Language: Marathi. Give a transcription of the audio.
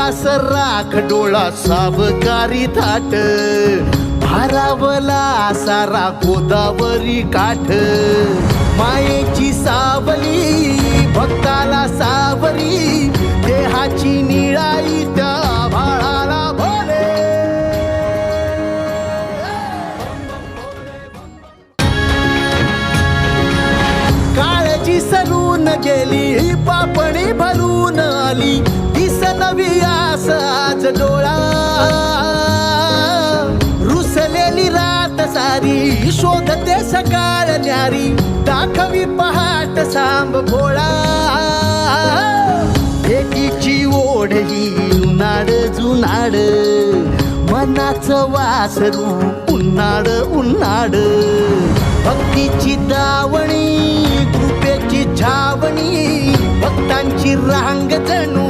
श्वास राख डोळा सावकारी थाट भारावला सारा गोदावरी काठ मायेची सावली भक्ताला सावरी देहाची निळाई त्या भाळाला भोले काळजी सरून गेली पापणी भरून आली दिस नवी आस आज डोळा रुसलेली रात सारी शोधते सकाळ न्यारी दाखवी पहाट सांब भोळा एकीची ओढ ही उन्हाळ जुनाड मनाचं वासरू उन्हाळ उन्हाळ भक्तीची दावणी कृपेची छावणी भक्तांची रांग जणू